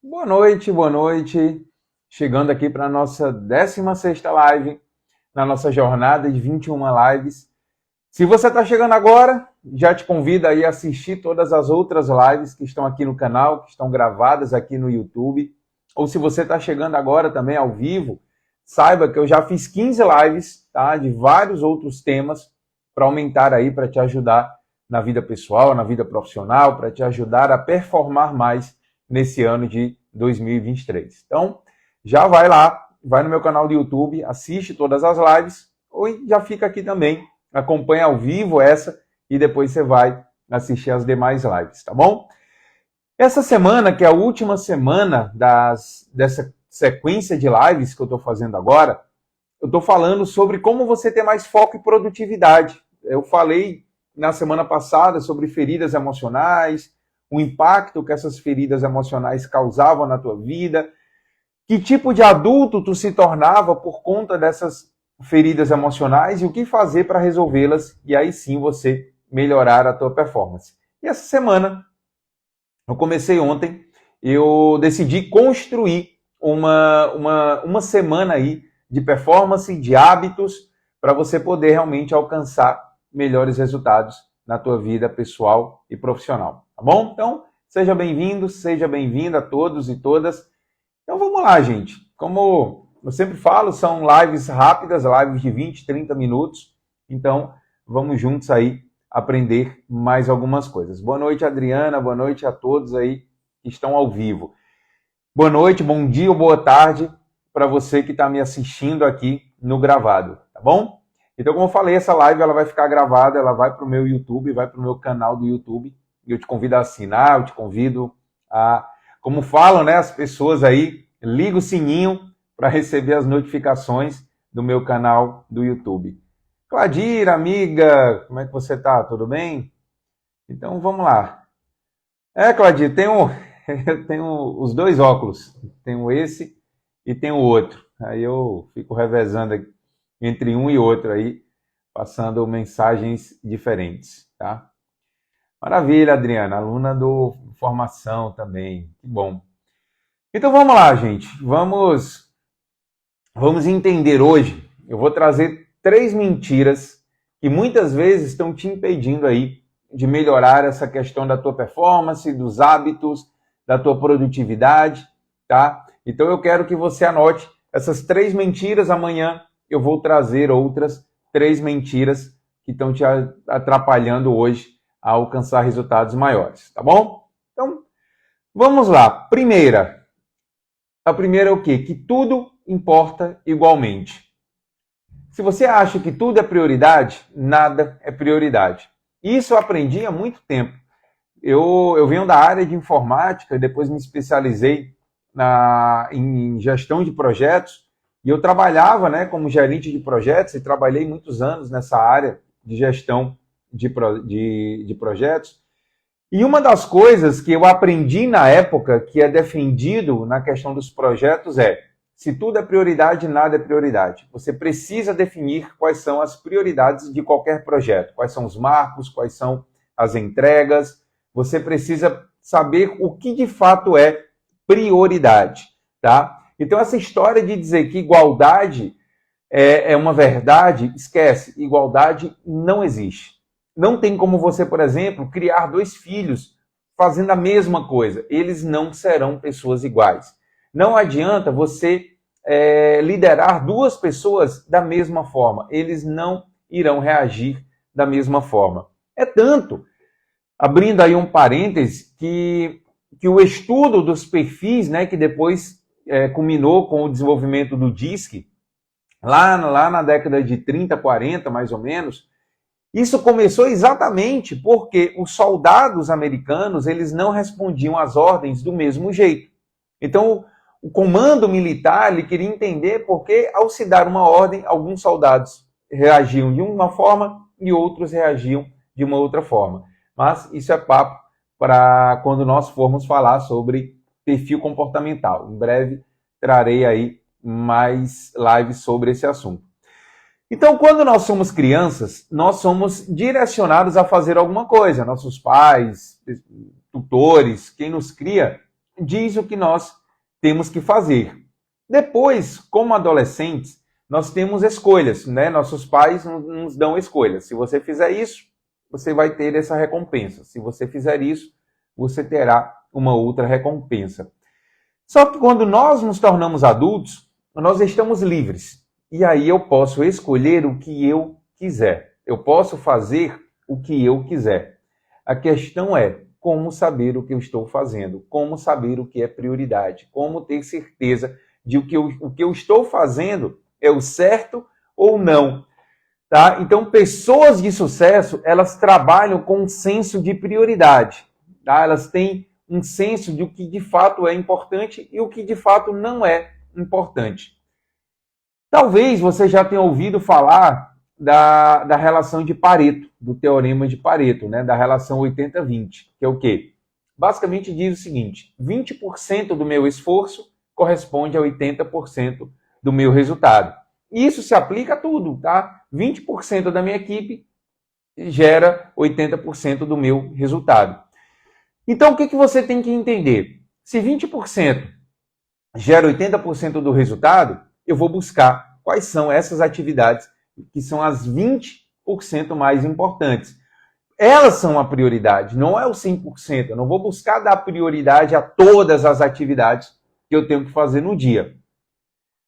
Boa noite, boa noite. Chegando aqui para a nossa 16ª live, na nossa jornada de 21 lives. Se você está chegando agora, já te convido aí a assistir todas as outras lives que estão aqui no canal, que estão gravadas aqui no YouTube. Ou se você está chegando agora também ao vivo, saiba que eu já fiz 15 lives, tá, de vários outros temas para aumentar aí, para te ajudar na vida pessoal, na vida profissional, para te ajudar a performar mais nesse ano de 2023. Então, já vai lá, vai no meu canal do YouTube, assiste todas as lives, ou já fica aqui também, acompanha ao vivo essa, e depois você vai assistir as demais lives, tá bom? Essa semana, que é a última semana dessa sequência de lives que eu estou fazendo agora, eu estou falando sobre como você ter mais foco e produtividade. Eu falei na semana passada sobre feridas emocionais, o impacto que essas feridas emocionais causavam na tua vida, que tipo de adulto tu se tornava por conta dessas feridas emocionais e o que fazer para resolvê-las, e aí sim você melhorar a tua performance. E essa semana, eu comecei ontem, eu decidi construir uma semana aí de performance, de hábitos, para você poder realmente alcançar melhores resultados na tua vida pessoal e profissional, tá bom? Então, seja bem-vindo, seja bem-vinda a todos e todas. Então, vamos lá, gente. Como eu sempre falo, são lives rápidas, lives de 20, 30 minutos. Então, vamos juntos aí aprender mais algumas coisas. Boa noite, Adriana. Boa noite a todos aí que estão ao vivo. Boa noite, bom dia ou boa tarde para você que está me assistindo aqui no gravado, tá bom? Então, como eu falei, essa live ela vai ficar gravada, ela vai para o meu YouTube, vai para o meu canal do YouTube. E eu te convido a assinar, eu te convido a, como falam, né, as pessoas aí, liga o sininho para receber as notificações do meu canal do YouTube. Cladira, amiga, como é que você tá? Tudo bem? Então, vamos lá. Cladir, eu tenho os dois óculos. Tenho esse e tenho o outro. Aí eu fico revezando entre um e outro aí, passando mensagens diferentes, tá? Maravilha, Adriana, aluna do formação também, que bom. Então vamos lá, gente, vamos entender hoje, eu vou trazer 3 mentiras que muitas vezes estão te impedindo aí de melhorar essa questão da tua performance, dos hábitos, da tua produtividade, tá? Então eu quero que você anote essas 3 mentiras. Amanhã eu vou trazer outras 3 mentiras que estão te atrapalhando hoje a alcançar resultados maiores, tá bom? Então, vamos lá. A primeira é o quê? Que tudo importa igualmente. Se você acha que tudo é prioridade, nada é prioridade. Isso eu aprendi há muito tempo. Eu venho da área de informática, depois me especializei em gestão de projetos, e eu trabalhava, né, como gerente de projetos, e trabalhei muitos anos nessa área de gestão de projetos. E uma das coisas que eu aprendi na época, que é defendido na questão dos projetos, se tudo é prioridade, nada é prioridade. Você precisa definir quais são as prioridades de qualquer projeto, quais são os marcos, quais são as entregas. Você precisa saber o que de fato é prioridade, tá? Então, essa história de dizer que igualdade é uma verdade, esquece. Igualdade não existe. Não tem como você, por exemplo, criar 2 filhos fazendo a mesma coisa. Eles não serão pessoas iguais. Não adianta você liderar 2 pessoas da mesma forma. Eles não irão reagir da mesma forma. É tanto, abrindo aí um parêntese, que o estudo dos perfis, né, que depois culminou com o desenvolvimento do DISC, lá na década de 30, 40, mais ou menos, isso começou exatamente porque os soldados americanos, eles não respondiam às ordens do mesmo jeito. Então, o comando militar, ele queria entender por que, ao se dar uma ordem, alguns soldados reagiam de uma forma e outros reagiam de uma outra forma. Mas isso é papo para quando nós formos falar sobre perfil comportamental. Em breve trarei aí mais lives sobre esse assunto. Então, quando nós somos crianças, nós somos direcionados a fazer alguma coisa. Nossos pais, tutores, quem nos cria, diz o que nós temos que fazer. Depois, como adolescentes, nós temos escolhas, né? Nossos pais nos dão escolhas. Se você fizer isso, você vai ter essa recompensa. Se você fizer isso, você terá uma outra recompensa. Só que quando nós nos tornamos adultos, nós estamos livres. E aí eu posso escolher o que eu quiser. Eu posso fazer o que eu quiser. A questão é como saber o que eu estou fazendo, como saber o que é prioridade, como ter certeza de o que eu estou fazendo é o certo ou não. Tá? Então, pessoas de sucesso, elas trabalham com um senso de prioridade. Tá? Elas têm um senso de o que de fato é importante e o que de fato não é importante. Talvez você já tenha ouvido falar da relação de Pareto, do teorema de Pareto, né? Da relação 80-20, que é o quê? Basicamente diz o seguinte: 20% do meu esforço corresponde a 80% do meu resultado. E isso se aplica a tudo, tá? 20% da minha equipe gera 80% do meu resultado. Então, o que você tem que entender? Se 20% gera 80% do resultado, eu vou buscar quais são essas atividades que são as 20% mais importantes. Elas são a prioridade, não é o 100%. Eu não vou buscar dar prioridade a todas as atividades que eu tenho que fazer no dia.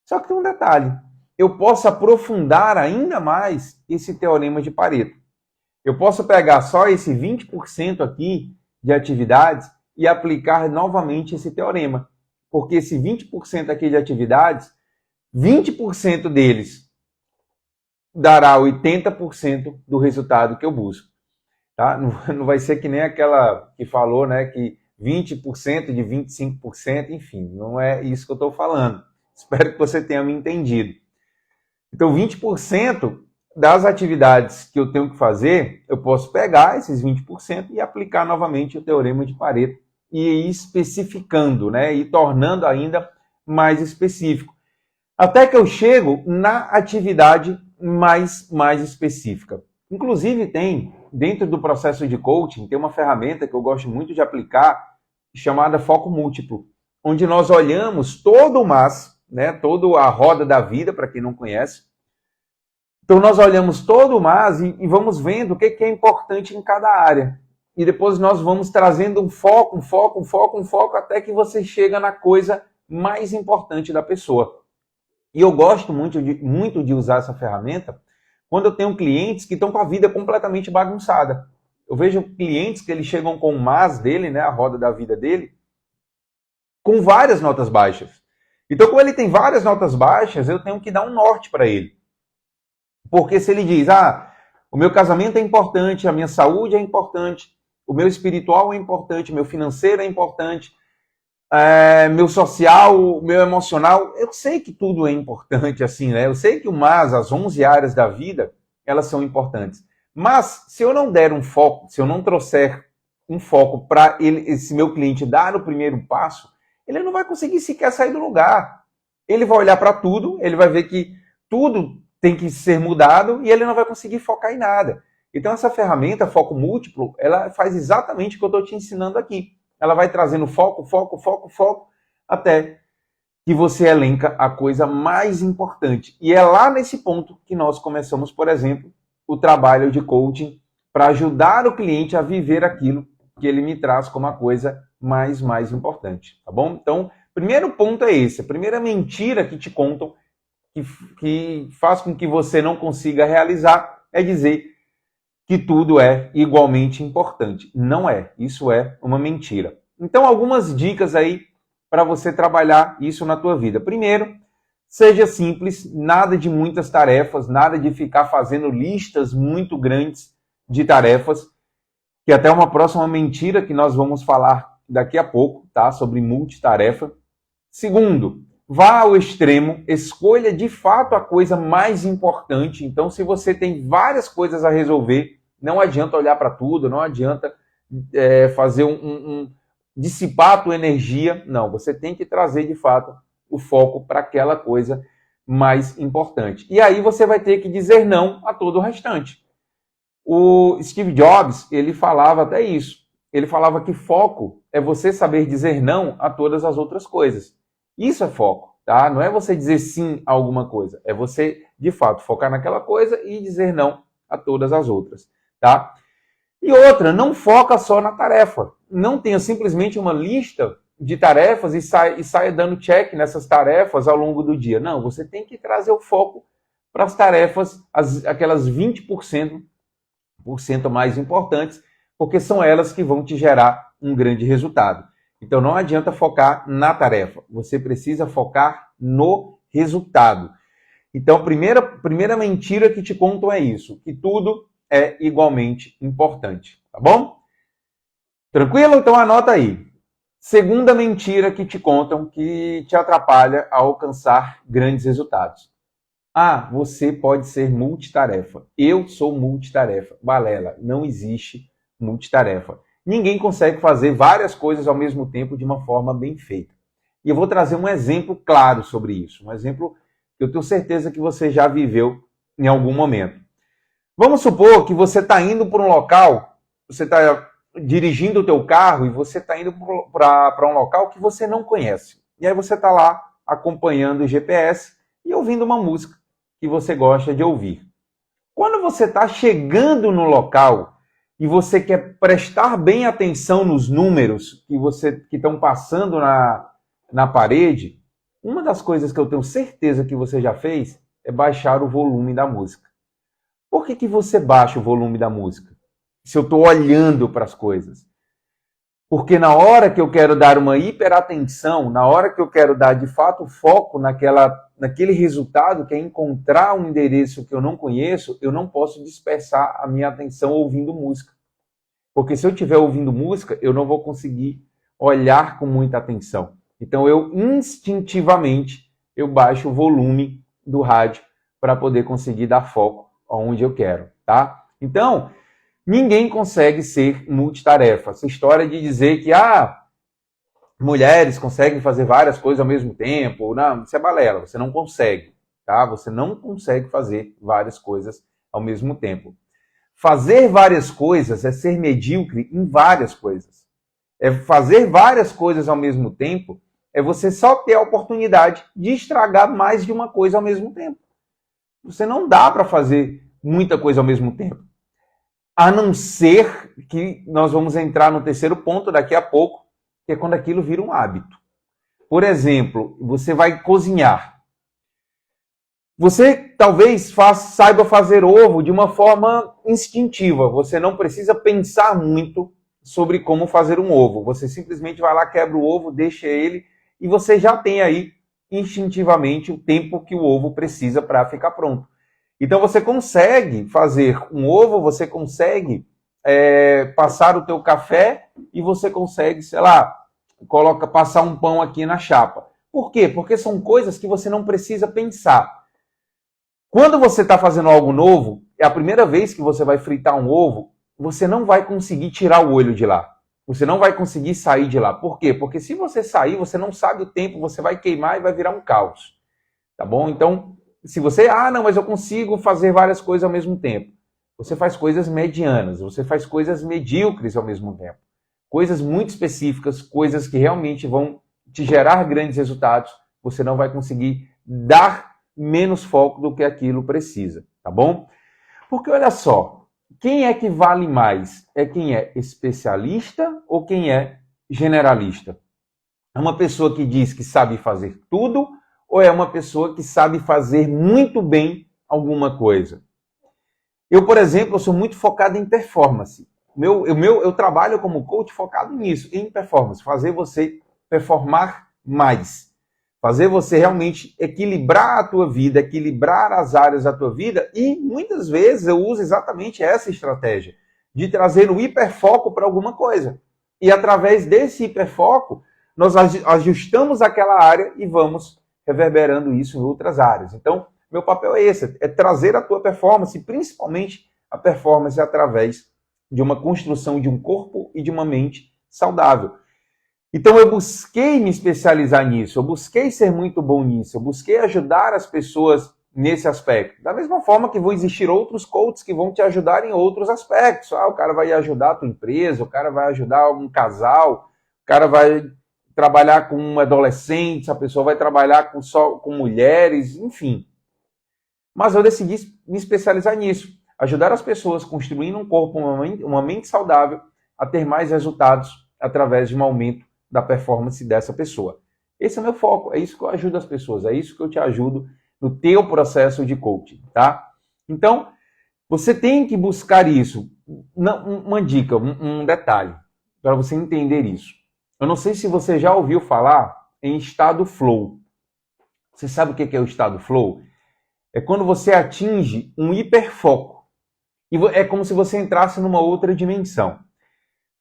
Só que tem um detalhe. Eu posso aprofundar ainda mais esse teorema de Pareto. Eu posso pegar só esse 20% aqui de atividades e aplicar novamente esse teorema. Porque esse 20% aqui de atividades, 20% deles dará 80% do resultado que eu busco. Tá? Não vai ser que nem aquela que falou, né, que 20% de 25%, enfim, não é isso que eu estou falando. Espero que você tenha me entendido. Então, 20% das atividades que eu tenho que fazer, eu posso pegar esses 20% e aplicar novamente o teorema de Pareto e ir especificando, né, e tornando ainda mais específico. Até que eu chego na atividade mais específica. Inclusive tem, dentro do processo de coaching, tem uma ferramenta que eu gosto muito de aplicar, chamada foco múltiplo, onde nós olhamos todo o MAS, né, toda a roda da vida, para quem não conhece. Então nós olhamos todo o MAS e vamos vendo o que é importante em cada área. E depois nós vamos trazendo um foco, até que você chega na coisa mais importante da pessoa. E eu gosto muito de usar essa ferramenta quando eu tenho clientes que estão com a vida completamente bagunçada. Eu vejo clientes que eles chegam com o MAS dele, né, a roda da vida dele, com várias notas baixas. Então, como ele tem várias notas baixas, eu tenho que dar um norte para ele. Porque se ele diz, o meu casamento é importante, a minha saúde é importante, o meu espiritual é importante, o meu financeiro é importante, meu social, meu emocional, eu sei que tudo é importante, assim, né? Eu sei que o MAS, as 11 áreas da vida, elas são importantes. Mas, se eu não der um foco, se eu não trouxer um foco para esse meu cliente dar o primeiro passo, ele não vai conseguir sequer sair do lugar. Ele vai olhar para tudo, ele vai ver que tudo tem que ser mudado e ele não vai conseguir focar em nada. Então, essa ferramenta, foco múltiplo, ela faz exatamente o que eu estou te ensinando aqui. Ela vai trazendo foco, até que você elenca a coisa mais importante. E é lá nesse ponto que nós começamos, por exemplo, o trabalho de coaching para ajudar o cliente a viver aquilo que ele me traz como a coisa mais importante, tá bom? Então, primeiro ponto é esse. A primeira mentira que te contam, que faz com que você não consiga realizar, é dizer que tudo é igualmente importante. Não é. Isso é uma mentira. Então, algumas dicas aí para você trabalhar isso na tua vida. Primeiro, seja simples, nada de muitas tarefas, nada de ficar fazendo listas muito grandes de tarefas, que até uma próxima mentira que nós vamos falar daqui a pouco, tá? Sobre multitarefa. Segundo, vá ao extremo, escolha de fato a coisa mais importante. Então, se você tem várias coisas a resolver, não adianta olhar para tudo, não adianta fazer dissipar a tua energia. Não, você tem que trazer de fato o foco para aquela coisa mais importante. E aí você vai ter que dizer não a todo o restante. O Steve Jobs, ele falava até isso. ele falava que foco é você saber dizer não a todas as outras coisas. Isso é foco, tá? Não é você dizer sim a alguma coisa, é você, de fato, focar naquela coisa e dizer não a todas as outras, tá? E outra, não foca só na tarefa. Não tenha simplesmente uma lista de tarefas e saia dando check nessas tarefas ao longo do dia. Não, você tem que trazer o foco para as tarefas, aquelas 20% mais importantes, porque são elas que vão te gerar um grande resultado. Então não adianta focar na tarefa, você precisa focar no resultado. Então a primeira mentira que te contam é isso, que tudo é igualmente importante, tá bom? Tranquilo? Então anota aí. Segunda mentira que te contam que te atrapalha a alcançar grandes resultados. Ah, você pode ser multitarefa. Eu sou multitarefa. Balela, não existe multitarefa. Ninguém consegue fazer várias coisas ao mesmo tempo de uma forma bem feita. E eu vou trazer um exemplo claro sobre isso. Um exemplo que eu tenho certeza que você já viveu em algum momento. Vamos supor que você está indo para um local, você está dirigindo o teu carro e você está indo para um local que você não conhece. E aí você está lá acompanhando o GPS e ouvindo uma música que você gosta de ouvir. Quando você está chegando no local e você quer prestar bem atenção nos números que estão passando na parede, uma das coisas que eu tenho certeza que você já fez é baixar o volume da música. Por que você baixa o volume da música? Se eu estou olhando para as coisas. Porque na hora que eu quero dar uma hiperatenção, na hora que eu quero dar de fato foco naquele resultado, que é encontrar um endereço que eu não conheço, eu não posso dispersar a minha atenção ouvindo música. Porque se eu estiver ouvindo música, eu não vou conseguir olhar com muita atenção. Então eu instintivamente baixo o volume do rádio para poder conseguir dar foco aonde eu quero, tá? Então, ninguém consegue ser multitarefa. Essa história de dizer que mulheres conseguem fazer várias coisas ao mesmo tempo, não, isso é balela, você não consegue, tá? Você não consegue fazer várias coisas ao mesmo tempo. Fazer várias coisas é ser medíocre em várias coisas. Fazer várias coisas ao mesmo tempo é você só ter a oportunidade de estragar mais de uma coisa ao mesmo tempo. Você não dá para fazer muita coisa ao mesmo tempo. A não ser que nós vamos entrar no terceiro ponto daqui a pouco, que é quando aquilo vira um hábito. Por exemplo, você vai cozinhar. Você talvez saiba fazer ovo de uma forma instintiva. Você não precisa pensar muito sobre como fazer um ovo. Você simplesmente vai lá, quebra o ovo, deixa ele, e você já tem aí instintivamente o tempo que o ovo precisa para ficar pronto. Então você consegue fazer um ovo, você consegue passar o teu café e você consegue, sei lá, passar um pão aqui na chapa. Por quê? Porque são coisas que você não precisa pensar. Quando você está fazendo algo novo, é a primeira vez que você vai fritar um ovo, você não vai conseguir tirar o olho de lá. Você não vai conseguir sair de lá. Por quê? Porque se você sair, você não sabe o tempo, você vai queimar e vai virar um caos. Tá bom? Então, se você, não, mas eu consigo fazer várias coisas ao mesmo tempo. Você faz coisas medianas, você faz coisas medíocres ao mesmo tempo. Coisas muito específicas, coisas que realmente vão te gerar grandes resultados, você não vai conseguir dar menos foco do que aquilo precisa, tá bom? Porque olha só, quem é que vale mais? É quem é especialista ou quem é generalista? É uma pessoa que diz que sabe fazer tudo ou é uma pessoa que sabe fazer muito bem alguma coisa? Eu, por exemplo, sou muito focado em performance. Eu trabalho como coach focado nisso, em performance. Fazer você performar mais. Fazer você realmente equilibrar a tua vida, equilibrar as áreas da tua vida. E muitas vezes eu uso exatamente essa estratégia, de trazer o hiperfoco para alguma coisa. E através desse hiperfoco, nós ajustamos aquela área e vamos reverberando isso em outras áreas. Então, meu papel é esse, é trazer a tua performance, principalmente a performance através de uma construção de um corpo e de uma mente saudável. Então eu busquei me especializar nisso, eu busquei ser muito bom nisso, eu busquei ajudar as pessoas nesse aspecto. Da mesma forma que vão existir outros coaches que vão te ajudar em outros aspectos. O cara vai ajudar a tua empresa, o cara vai ajudar um casal, o cara vai trabalhar com adolescentes, a pessoa vai trabalhar só com mulheres, enfim. Mas eu decidi me especializar nisso. Ajudar as pessoas construindo um corpo, uma mente saudável, a ter mais resultados através de um aumento da performance dessa pessoa. Esse é o meu foco, é isso que eu ajudo as pessoas, é isso que eu te ajudo no teu processo de coaching, tá? Então, você tem que buscar isso. Uma dica, um detalhe, para você entender isso. Eu não sei se você já ouviu falar em estado flow. Você sabe o que é o estado flow? É quando você atinge um hiperfoco. E é como se você entrasse numa outra dimensão.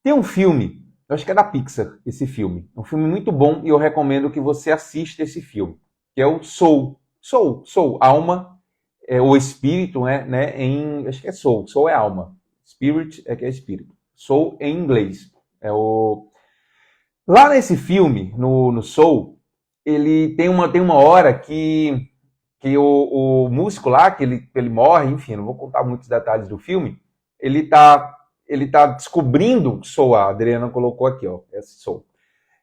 Tem um filme, eu acho que é da Pixar, esse filme. É um filme muito bom e eu recomendo que você assista esse filme, que é o Soul. Soul, alma, ou espírito, né? Acho que é Soul. Soul é alma. Spirit é que é espírito. Soul em inglês. Lá nesse filme, no Soul, ele tem uma hora que o músico lá, que ele morre, enfim, não vou contar muitos detalhes do filme, ele tá descobrindo Soul, a Adriana colocou aqui, esse Soul.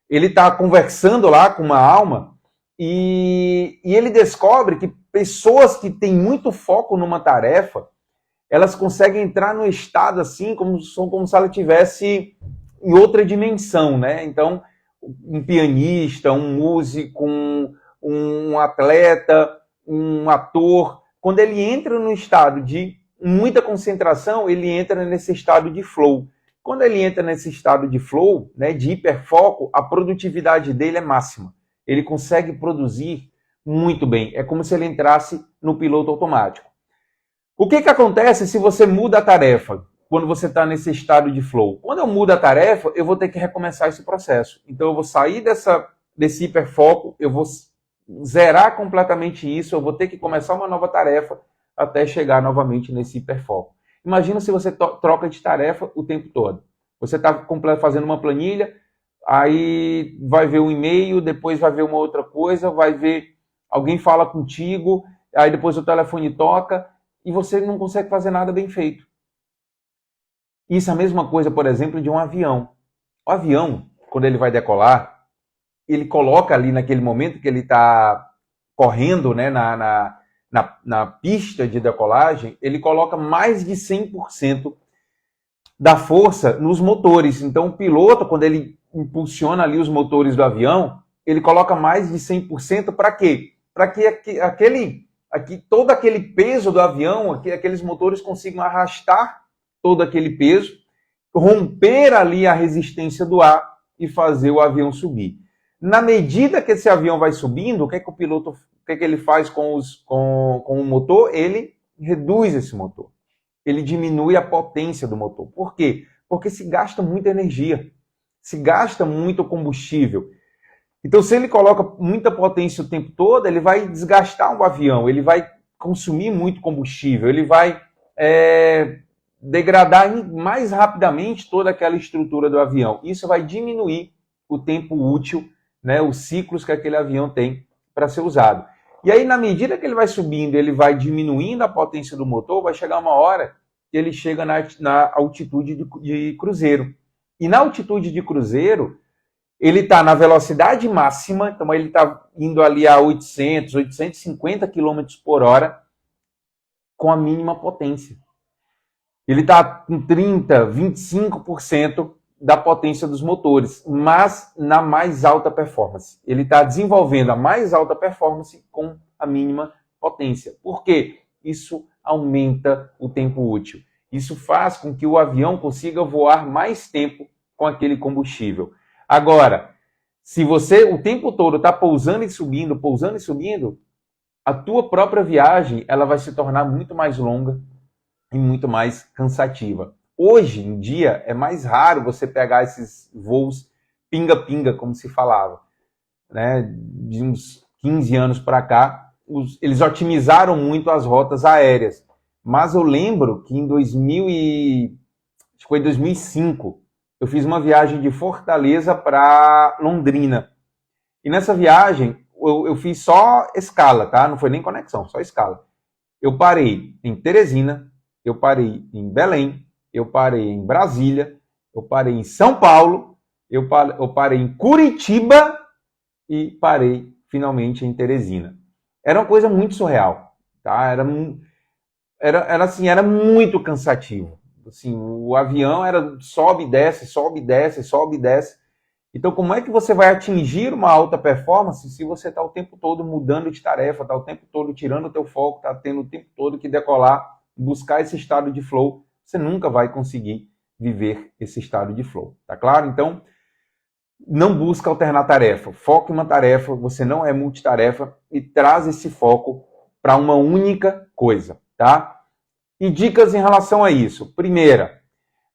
Ele está conversando lá com uma alma e ele descobre que pessoas que têm muito foco numa tarefa, elas conseguem entrar no estado assim, como se ela estivesse em outra dimensão, né? Então, um pianista, um músico, um atleta, um ator, quando ele entra no estado de muita concentração, ele entra nesse estado de flow. Quando ele entra nesse estado de flow, né, de hiperfoco, a produtividade dele é máxima. Ele consegue produzir muito bem. É como se ele entrasse no piloto automático. O que acontece se você muda a tarefa quando você está nesse estado de flow? Quando eu mudo a tarefa, eu vou ter que recomeçar esse processo. Então eu vou sair desse hiperfoco, eu vou zerar completamente isso, eu vou ter que começar uma nova tarefa até chegar novamente nesse hiperfoco. Imagina se você troca de tarefa o tempo todo. Você está fazendo uma planilha, aí vai ver um e-mail, depois vai ver uma outra coisa, vai ver alguém fala contigo, aí depois o telefone toca e você não consegue fazer nada bem feito. Isso é a mesma coisa, por exemplo, de um avião. O avião, quando ele vai decolar, ele coloca ali naquele momento que ele está correndo, né, na pista de decolagem, ele coloca mais de 100% da força nos motores. Então, o piloto, quando ele impulsiona ali os motores do avião, ele coloca mais de 100% para quê? Para que todo aquele peso do avião, aqueles motores consigam arrastar todo aquele peso, romper ali a resistência do ar e fazer o avião subir. Na medida que esse avião vai subindo, o que o piloto, ele faz com o motor? Ele reduz esse motor. Ele diminui a potência do motor. Por quê? Porque se gasta muita energia, se gasta muito combustível. Então, se ele coloca muita potência o tempo todo, ele vai desgastar o avião, ele vai consumir muito combustível, ele vai degradar mais rapidamente toda aquela estrutura do avião. Isso vai diminuir o tempo útil, né, os ciclos que aquele avião tem para ser usado. E aí, na medida que ele vai subindo, ele vai diminuindo a potência do motor, vai chegar uma hora que ele chega na altitude de cruzeiro. E na altitude de cruzeiro, ele está na velocidade máxima, então ele está indo ali a 800, 850 km por hora com a mínima potência. Ele está com 30%, 25% da potência dos motores, mas na mais alta performance. Ele está desenvolvendo a mais alta performance com a mínima potência. Por quê? Isso aumenta o tempo útil. Isso faz com que o avião consiga voar mais tempo com aquele combustível. Agora, se você o tempo todo está pousando e subindo, a tua própria viagem ela vai se tornar muito mais longa e muito mais cansativa. Hoje em dia, é mais raro você pegar esses voos pinga-pinga, como se falava. Né? De uns 15 anos para cá, eles otimizaram muito as rotas aéreas. Mas eu lembro que em 2005, eu fiz uma viagem de Fortaleza para Londrina. E nessa viagem, eu fiz só escala, tá? Não foi nem conexão, só escala. Eu parei em Teresina, eu parei em Belém, eu parei em Brasília, eu parei em São Paulo, eu parei em Curitiba e parei finalmente em Teresina. Era uma coisa muito surreal, tá? Era muito cansativo. Assim, o avião era sobe e desce, sobe e desce, sobe e desce. Então, como é que você vai atingir uma alta performance se você está o tempo todo mudando de tarefa, está o tempo todo tirando o teu foco, está tendo o tempo todo que decolar, buscar esse estado de flow? Você nunca vai conseguir viver esse estado de flow, tá claro? Então, não busca alternar tarefa. Foque em uma tarefa, você não é multitarefa e traz esse foco para uma única coisa, tá? E dicas em relação a isso. Primeira,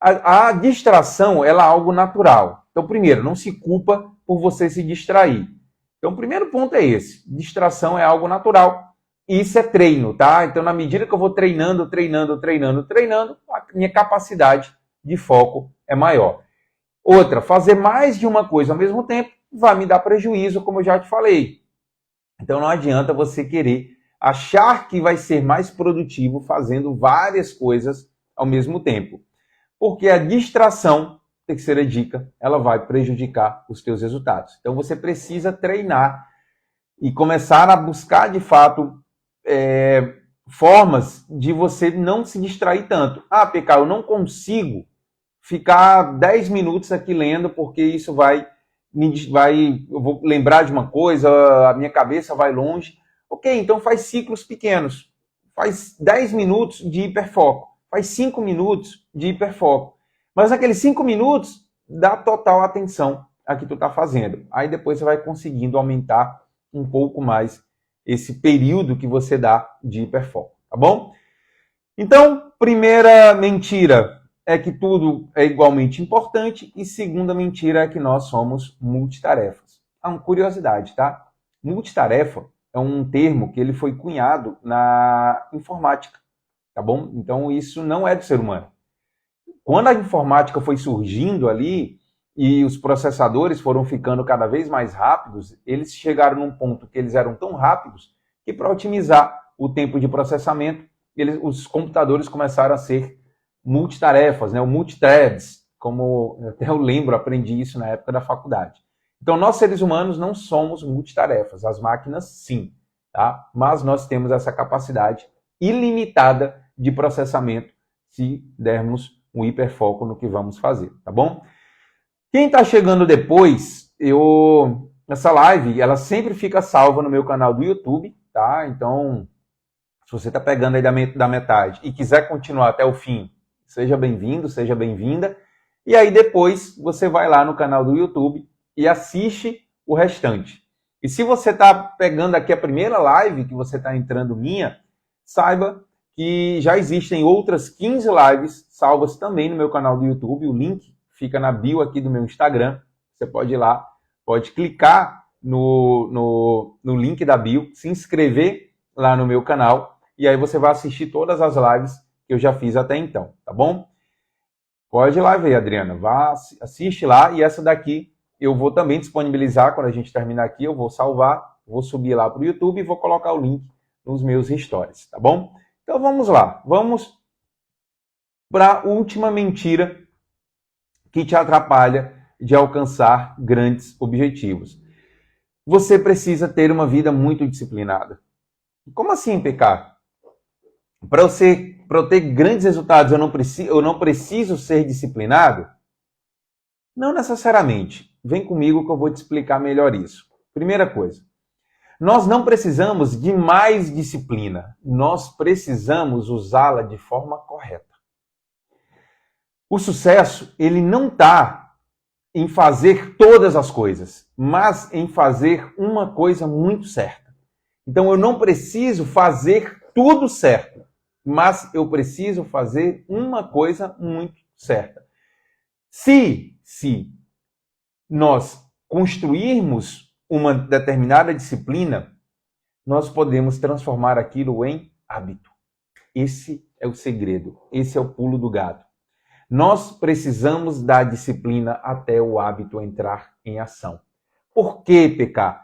a distração ela é algo natural. Então, primeiro, não se culpa por você se distrair. Então, o primeiro ponto é esse. Distração é algo natural. Isso é treino, tá? Então, na medida que eu vou treinando, a minha capacidade de foco é maior. Outra, fazer mais de uma coisa ao mesmo tempo vai me dar prejuízo, como eu já te falei. Então, não adianta você querer achar que vai ser mais produtivo fazendo várias coisas ao mesmo tempo. Porque a distração, terceira dica, ela vai prejudicar os teus resultados. Então você precisa treinar e começar a buscar de fato formas de você não se distrair tanto. Ah, PK, eu não consigo ficar 10 minutos aqui lendo porque isso eu vou lembrar de uma coisa, a minha cabeça vai longe. Ok, então faz ciclos pequenos. Faz 10 minutos de hiperfoco. Faz 5 minutos de hiperfoco. Mas naqueles 5 minutos, dá total atenção a que tu está fazendo. Aí depois você vai conseguindo aumentar um pouco mais esse período que você dá de hiperfoco, tá bom? Então, primeira mentira é que tudo é igualmente importante e segunda mentira é que nós somos multitarefas. É uma curiosidade, tá? Multitarefa é um termo que ele foi cunhado na informática, tá bom? Então, isso não é do ser humano. Quando a informática foi surgindo ali e os processadores foram ficando cada vez mais rápidos, eles chegaram num ponto que eles eram tão rápidos que para otimizar o tempo de processamento, os computadores começaram a ser multitarefas, né? O multithreads, como até eu lembro, aprendi isso na época da faculdade. Então, nós seres humanos não somos multitarefas, as máquinas sim, tá? Mas nós temos essa capacidade ilimitada de processamento se dermos um hiperfoco no que vamos fazer, tá bom? Quem está chegando depois, essa live, ela sempre fica salva no meu canal do YouTube, tá? Então, se você está pegando aí da metade e quiser continuar até o fim, seja bem-vindo, seja bem-vinda. E aí depois você vai lá no canal do YouTube e assiste o restante. E se você está pegando aqui a primeira live que você está entrando minha, saiba que já existem outras 15 lives salvas também no meu canal do YouTube. O link fica na bio aqui do meu Instagram. Você pode ir lá, pode clicar no link da bio, se inscrever lá no meu canal e aí você vai assistir todas as lives que eu já fiz até então, tá bom? Pode ir lá ver, Adriana. Vá, assiste lá e essa daqui eu vou também disponibilizar quando a gente terminar aqui. Eu vou salvar, vou subir lá para o YouTube e vou colocar o link nos meus stories, tá bom? Então vamos lá, vamos para a última mentira que te atrapalha de alcançar grandes objetivos. Você precisa ter uma vida muito disciplinada. Como assim, PK? Para eu ter grandes resultados, eu não preciso ser disciplinado? Não necessariamente. Vem comigo que eu vou te explicar melhor isso. Primeira coisa, nós não precisamos de mais disciplina. Nós precisamos usá-la de forma correta. O sucesso, ele não está em fazer todas as coisas, mas em fazer uma coisa muito certa. Então, eu não preciso fazer tudo certo, mas eu preciso fazer uma coisa muito certa. Se nós construirmos uma determinada disciplina, nós podemos transformar aquilo em hábito. Esse é o segredo, esse é o pulo do gato. Nós precisamos da disciplina até o hábito entrar em ação. Por quê, PK?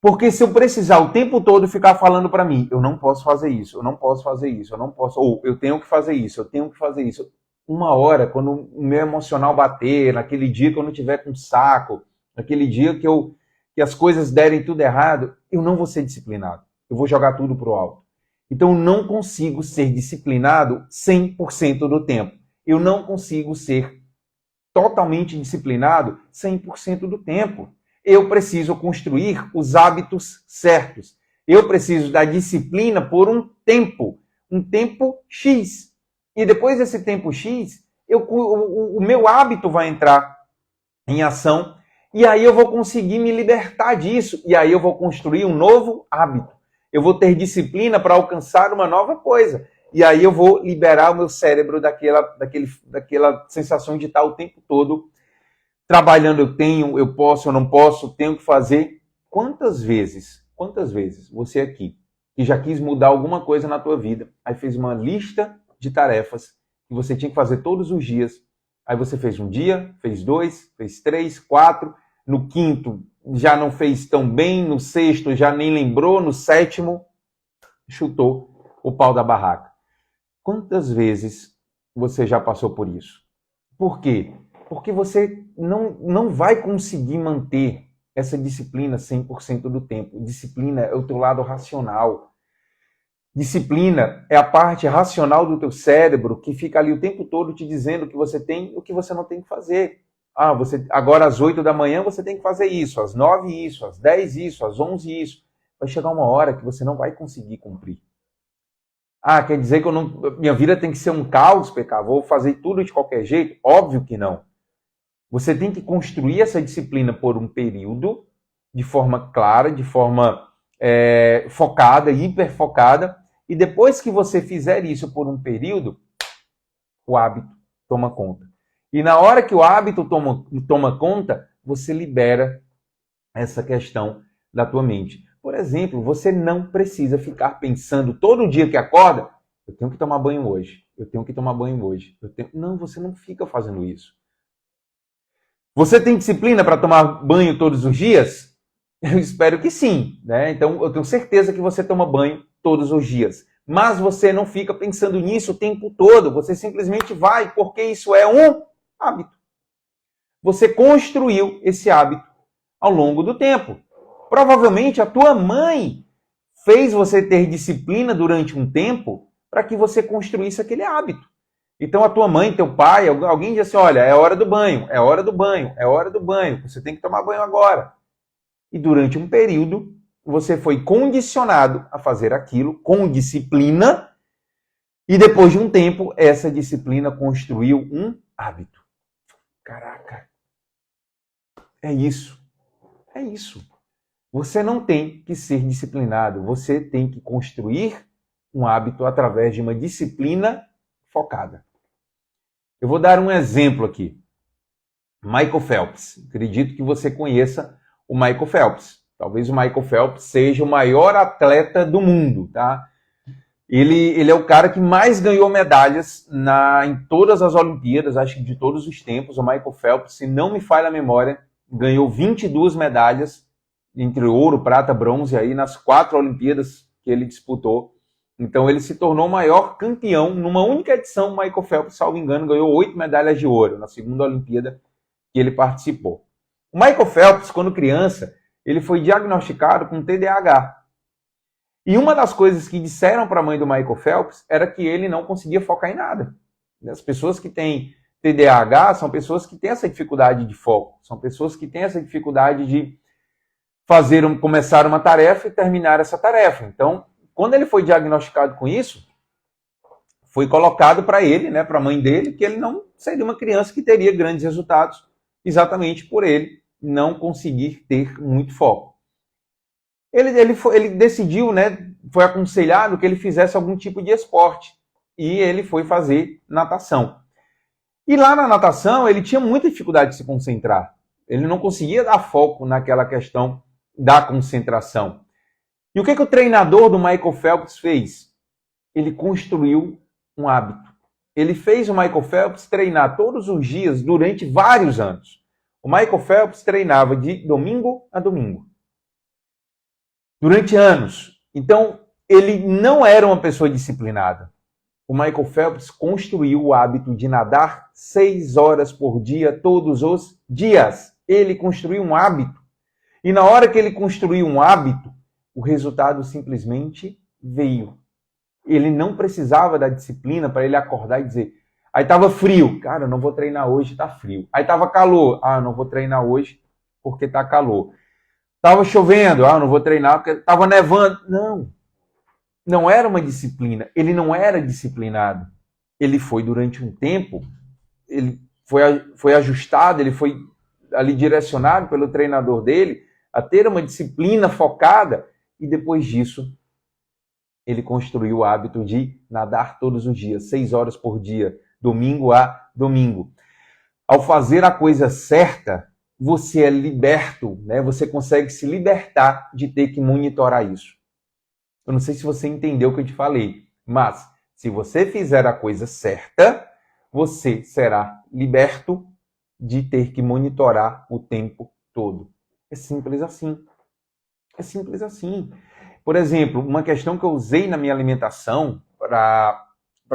Porque se eu precisar o tempo todo ficar falando para mim, eu não posso fazer isso, eu não posso fazer isso, eu não posso, ou eu tenho que fazer isso, eu tenho que fazer isso. Uma hora, quando o meu emocional bater, naquele dia que eu não tiver com saco, naquele dia que as coisas derem tudo errado, eu não vou ser disciplinado. Eu vou jogar tudo pro alto. Então eu não consigo ser disciplinado 100% do tempo. Eu não consigo ser totalmente disciplinado 100% do tempo. Eu preciso construir os hábitos certos. Eu preciso da disciplina por um tempo X. E depois desse tempo X, o meu hábito vai entrar em ação e aí eu vou conseguir me libertar disso. E aí eu vou construir um novo hábito. Eu vou ter disciplina para alcançar uma nova coisa. E aí eu vou liberar o meu cérebro daquela sensação de estar o tempo todo trabalhando, eu posso, eu não posso, tenho que fazer. Quantas vezes você aqui, que já quis mudar alguma coisa na tua vida, aí fez uma lista de tarefas que você tinha que fazer todos os dias, aí você fez um dia, fez 2, fez 3, 4, no quinto já não fez tão bem, no sexto já nem lembrou, no sétimo chutou o pau da barraca. Quantas vezes você já passou por isso? Por quê? Porque você não vai conseguir manter essa disciplina 100% do tempo. Disciplina é o teu lado racional. Disciplina é a parte racional do teu cérebro que fica ali o tempo todo te dizendo o que você tem e o que você não tem que fazer. Agora às 8 da manhã você tem que fazer isso, às 9 isso, às 10 isso, às 11 isso. Vai chegar uma hora que você não vai conseguir cumprir. Quer dizer que minha vida tem que ser um caos, PK? Vou fazer tudo de qualquer jeito? Óbvio que não. Você tem que construir essa disciplina por um período, de forma clara, de forma focada, hiperfocada, e depois que você fizer isso por um período, o hábito toma conta. E na hora que o hábito toma conta, você libera essa questão da tua mente. Por exemplo, você não precisa ficar pensando todo dia que acorda, eu tenho que tomar banho hoje, eu tenho que tomar banho hoje. Não, você não fica fazendo isso. Você tem disciplina para tomar banho todos os dias? Eu espero que sim, né? Então, eu tenho certeza que você toma banho todos os dias. Mas você não fica pensando nisso o tempo todo. Você simplesmente vai, porque isso é um hábito. Você construiu esse hábito ao longo do tempo. Provavelmente a tua mãe fez você ter disciplina durante um tempo para que você construísse aquele hábito. Então a tua mãe, teu pai, alguém diz assim, olha, é hora do banho, é hora do banho, é hora do banho, você tem que tomar banho agora. E durante um período, você foi condicionado a fazer aquilo com disciplina e depois de um tempo, essa disciplina construiu um hábito. Caraca, é isso. É isso. Você não tem que ser disciplinado, você tem que construir um hábito através de uma disciplina focada. Eu vou dar um exemplo aqui. Michael Phelps. Acredito que você conheça o Michael Phelps. Talvez o Michael Phelps seja o maior atleta do mundo, tá? Ele é o cara que mais ganhou medalhas em todas as Olimpíadas, acho que de todos os tempos. O Michael Phelps, se não me falha a memória, ganhou 22 medalhas, entre ouro, prata, bronze, aí nas 4 Olimpíadas que ele disputou. Então ele se tornou o maior campeão. Numa única edição, o Michael Phelps, salvo engano, ganhou 8 medalhas de ouro na segunda Olimpíada que ele participou. O Michael Phelps, quando criança, ele foi diagnosticado com TDAH. E uma das coisas que disseram para a mãe do Michael Phelps era que ele não conseguia focar em nada. As pessoas que têm TDAH são pessoas que têm essa dificuldade de foco, são pessoas que têm essa dificuldade de começar uma tarefa e terminar essa tarefa. Então, quando ele foi diagnosticado com isso, foi colocado para ele, né, para a mãe dele, que ele não seria uma criança que teria grandes resultados, exatamente por ele não conseguir ter muito foco. Ele decidiu, né, foi aconselhado que ele fizesse algum tipo de esporte, e ele foi fazer natação. E lá na natação, ele tinha muita dificuldade de se concentrar. Ele não conseguia dar foco naquela questão da concentração. E o que o treinador do Michael Phelps fez? Ele construiu um hábito. Ele fez o Michael Phelps treinar todos os dias durante vários anos. O Michael Phelps treinava de domingo a domingo. durante anos. Então, ele não era uma pessoa disciplinada. O Michael Phelps construiu o hábito de nadar 6 horas por dia, todos os dias. Ele construiu um hábito. E na hora que ele construiu um hábito, o resultado simplesmente veio. Ele não precisava da disciplina para ele acordar e dizer, aí estava frio, cara, eu não vou treinar hoje, está frio. Aí estava calor, eu não vou treinar hoje porque está calor. Estava chovendo, eu não vou treinar porque estava nevando. Não era uma disciplina. Ele não era disciplinado. Ele foi durante um tempo, ele foi ajustado, ele foi ali direcionado pelo treinador dele a ter uma disciplina focada e depois disso ele construiu o hábito de nadar todos os dias, 6 horas por dia, domingo a domingo. Ao fazer a coisa certa, você é liberto, né? Você consegue se libertar de ter que monitorar isso. Eu não sei se você entendeu o que eu te falei, mas se você fizer a coisa certa, você será liberto de ter que monitorar o tempo todo. É simples assim. É simples assim. Por exemplo, uma questão que eu usei na minha alimentação para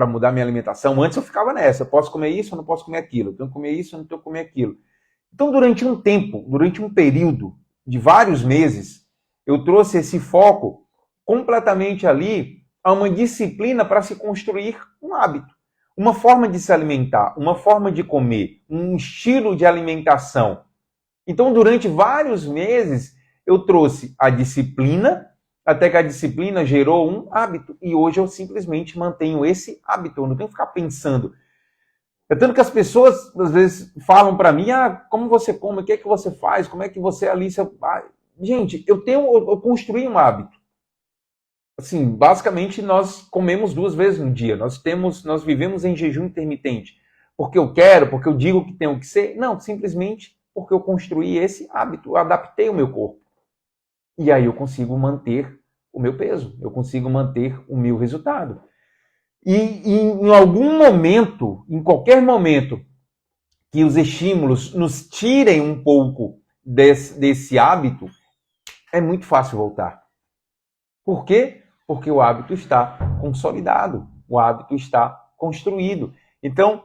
mudar minha alimentação, antes eu ficava nessa, eu posso comer isso, eu não posso comer aquilo, eu tenho que comer isso, eu não tenho que comer aquilo. Então, durante um tempo, durante um período de vários meses, eu trouxe esse foco completamente ali a uma disciplina para se construir um hábito, uma forma de se alimentar, uma forma de comer, um estilo de alimentação. Então, durante vários meses, eu trouxe a disciplina, até que a disciplina gerou um hábito. E hoje eu simplesmente mantenho esse hábito. Eu não tenho que ficar pensando. É tanto que as pessoas, às vezes, falam para mim, como você come, o que é que você faz, como é que você ali... Gente, eu construí um hábito. Assim, basicamente, nós comemos 2 vezes no dia. Nós vivemos em jejum intermitente. Porque eu quero, porque eu digo que tenho que ser. Não, simplesmente porque eu construí esse hábito, eu adaptei o meu corpo. E aí eu consigo manter o meu peso, eu consigo manter o meu resultado. E em algum momento, em qualquer momento, que os estímulos nos tirem um pouco desse hábito, é muito fácil voltar. Por quê? Porque o hábito está consolidado, o hábito está construído. Então,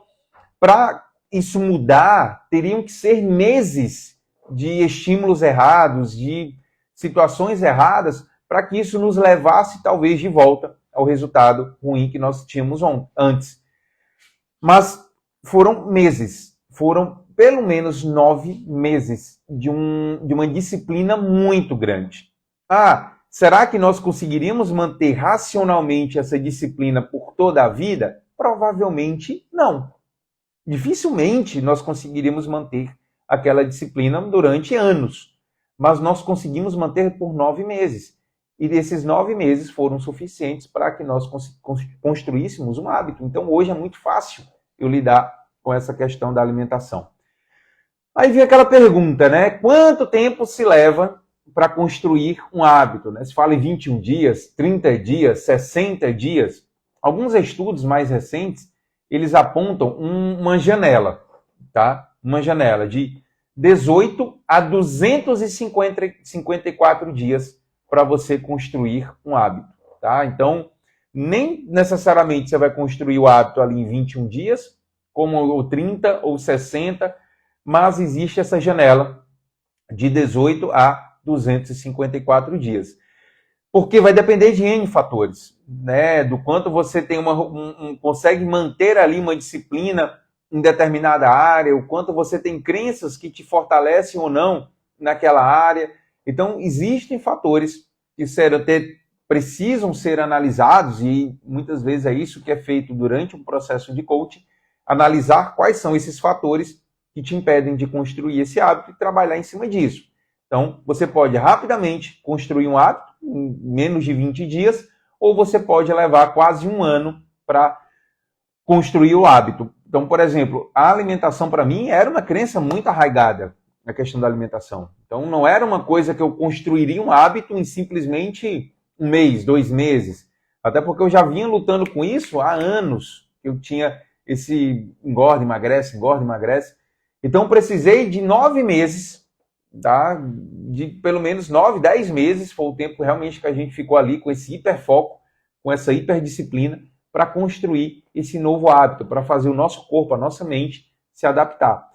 para isso mudar, teriam que ser meses de estímulos errados, de situações erradas, para que isso nos levasse, talvez, de volta ao resultado ruim que nós tínhamos antes. Mas foram meses, foram pelo menos 9 meses de uma disciplina muito grande. Será que nós conseguiríamos manter racionalmente essa disciplina por toda a vida? Provavelmente não. Dificilmente nós conseguiríamos manter aquela disciplina durante anos, mas nós conseguimos manter por 9 meses. E desses 9 meses foram suficientes para que nós construíssemos um hábito. Então hoje é muito fácil eu lidar com essa questão da alimentação. Aí vem aquela pergunta, né? Quanto tempo se leva para construir um hábito? Né? Se fala em 21 dias, 30 dias, 60 dias. Alguns estudos mais recentes, eles apontam uma janela, tá? Uma janela de 18 a 254 dias para você construir um hábito, tá? Então, nem necessariamente você vai construir o hábito ali em 21 dias, como ou 30 ou 60, mas existe essa janela de 18 a 254 dias. Porque vai depender de N fatores, né? Do quanto você tem consegue manter ali uma disciplina em determinada área, o quanto você tem crenças que te fortalecem ou não naquela área. Então, existem fatores que precisam ser analisados, e muitas vezes é isso que é feito durante um processo de coaching, analisar quais são esses fatores que te impedem de construir esse hábito e trabalhar em cima disso. Então, você pode rapidamente construir um hábito em menos de 20 dias, ou você pode levar quase 1 ano para construir o hábito. Então, por exemplo, a alimentação para mim era uma crença muito arraigada na questão da alimentação. Então, não era uma coisa que eu construiria um hábito em simplesmente 1 mês, 2 meses. Até porque eu já vinha lutando com isso há anos. Eu tinha esse engorda, emagrece. Então, precisei de 9 meses tá? De pelo menos 9, 10 meses, foi o tempo realmente que a gente ficou ali com esse hiperfoco, com essa hiperdisciplina, para construir esse novo hábito, para fazer o nosso corpo, a nossa mente se adaptar.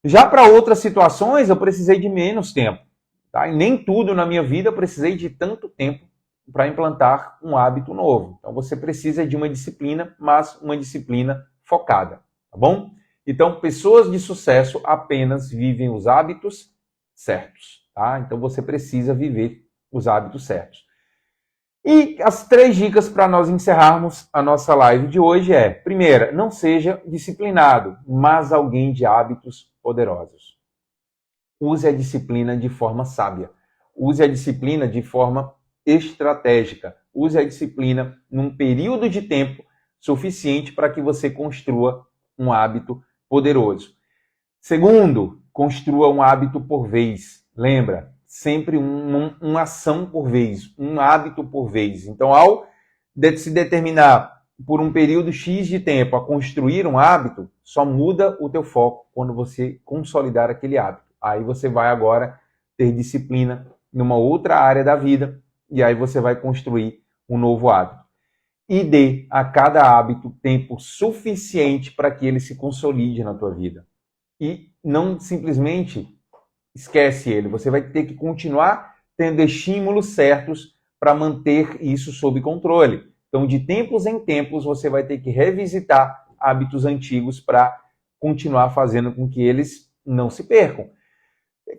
Já para outras situações, eu precisei de menos tempo. Tá? E nem tudo na minha vida eu precisei de tanto tempo para implantar um hábito novo. Então você precisa de uma disciplina, mas uma disciplina focada, tá bom? Então, pessoas de sucesso apenas vivem os hábitos certos, tá? Então você precisa viver os hábitos certos. E as 3 dicas para nós encerrarmos a nossa live de hoje é: primeira, não seja disciplinado, mas alguém de hábitos poderosos. Use a disciplina de forma sábia. Use a disciplina de forma estratégica. Use a disciplina num período de tempo suficiente para que você construa um hábito poderoso. Segundo, construa um hábito por vez. Lembra? Sempre uma ação por vez, um hábito por vez. Então, ao se determinar por um período X de tempo a construir um hábito, só muda o teu foco quando você consolidar aquele hábito. Aí você vai agora ter disciplina numa outra área da vida e aí você vai construir um novo hábito. E dê a cada hábito tempo suficiente para que ele se consolide na tua vida. E não simplesmente esquece ele. Você vai ter que continuar tendo estímulos certos para manter isso sob controle. Então, de tempos em tempos, você vai ter que revisitar hábitos antigos para continuar fazendo com que eles não se percam.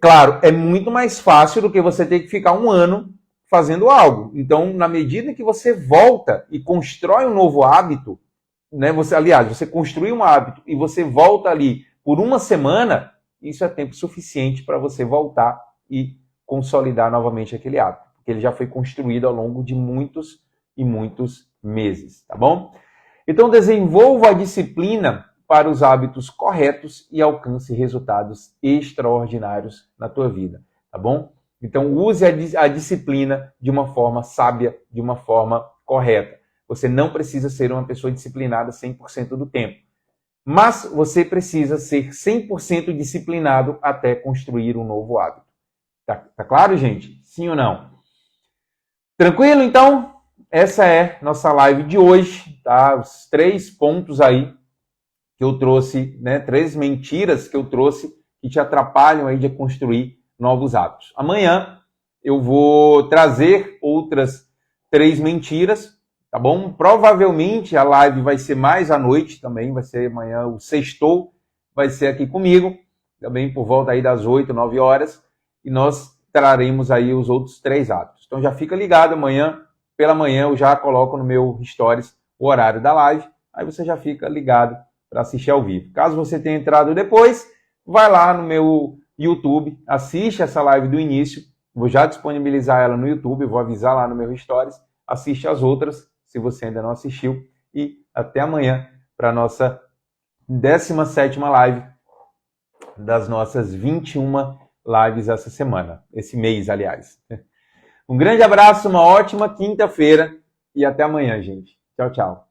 Claro, é muito mais fácil do que você ter que ficar um ano fazendo algo. Então, na medida que você volta e constrói um novo hábito, né, você construi um hábito e você volta ali por uma semana, isso é tempo suficiente para você voltar e consolidar novamente aquele hábito, porque ele já foi construído ao longo de muitos e muitos meses, tá bom? Então, desenvolva a disciplina para os hábitos corretos e alcance resultados extraordinários na tua vida, tá bom? Então, use a disciplina de uma forma sábia, de uma forma correta. Você não precisa ser uma pessoa disciplinada 100% do tempo. Mas você precisa ser 100% disciplinado até construir um novo hábito. Tá claro, gente? Sim ou não? Tranquilo? Então, essa é nossa live de hoje, tá? Os 3 pontos aí que eu trouxe, né? 3 mentiras que eu trouxe que te atrapalham aí de construir novos hábitos. Amanhã eu vou trazer outras 3 mentiras, tá bom? Provavelmente a live vai ser mais à noite também, vai ser amanhã o sextou, vai ser aqui comigo, também por volta aí das 8, 9 horas, e nós traremos aí os outros 3 hábitos. Então já fica ligado amanhã, pela manhã eu já coloco no meu stories o horário da live, aí você já fica ligado para assistir ao vivo. Caso você tenha entrado depois, vai lá no meu YouTube, assiste essa live do início, vou já disponibilizar ela no YouTube, vou avisar lá no meu stories, assiste as outras, se você ainda não assistiu, e até amanhã para a nossa 17ª live das nossas 21 lives essa semana, esse mês, aliás. Um grande abraço, uma ótima quinta-feira e até amanhã, gente. Tchau, tchau.